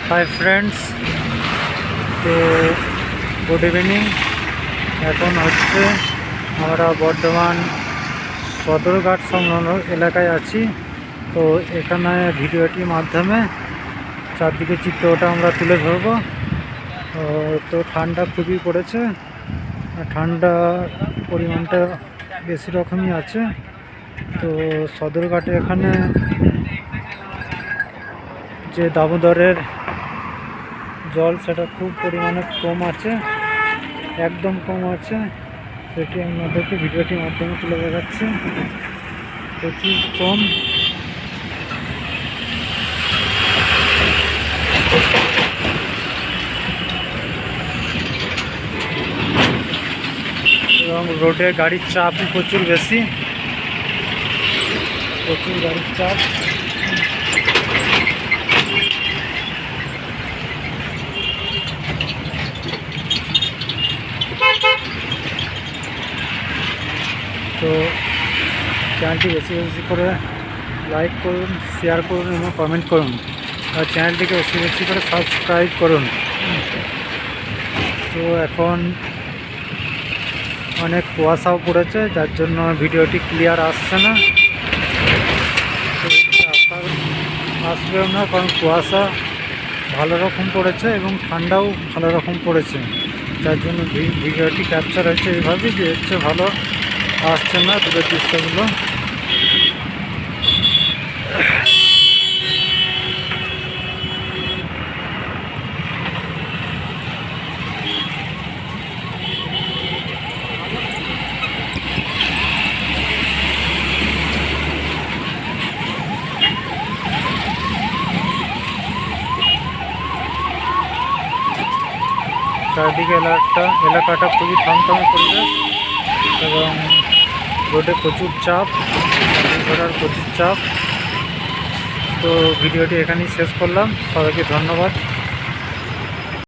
Hi friends, তো good evening. এখন হচ্ছে আমরা বর্ধমান সদরঘাট সংলগ্ন এলাকায় আছি। তো এখানে ভিডিওটির মাধ্যমে চারদিকে চিত্রটা আমরা তুলে ধরব। তো ঠান্ডা খুবই পড়েছে, ঠান্ডা পরিমাণটা বেশি রকমই আছে। তো সদরঘাটে এখানে যে দামোদরের জল সেটা খুব পরিমাণে কম আছে, একদম কম আছে। সেটি আমাদেরকে ভিডিওটির মাধ্যমে তুলে দেখাচ্ছি, প্রচুর কম। এবং রোডে গাড়ির চাপই প্রচুর বেশি, প্রচুর গাড়ির চাপ। তো চ্যানেলটি বেশি বেশি করে লাইক করুন, শেয়ার করুন এবং কমেন্ট করুন, আর চ্যানেলটিকে বেশি বেশি করে সাবস্ক্রাইব করুন। তো এখন অনেক কুয়াশাও পড়েছে, যার জন্য ভিডিওটি ক্লিয়ার আসছে না। আসবেও না, কারণ কুয়াশা ভালো রকম পড়েছে এবং ঠান্ডাও ভালো রকম পড়েছে, যার জন্য ভিডিওটি ক্যাপচার হচ্ছে এইভাবে যে হচ্ছে ভালো আসছে না দূরের দৃশ্যগুলো। চারদিকে এলাকাটা খুবই থমথমে পরিবেশ এবং রোডে প্রচুর চাপ, ঘোড়ার প্রচুর চাপ। তো ভিডিওটি এখানেই শেষ করলাম, সবাইকে ধন্যবাদ।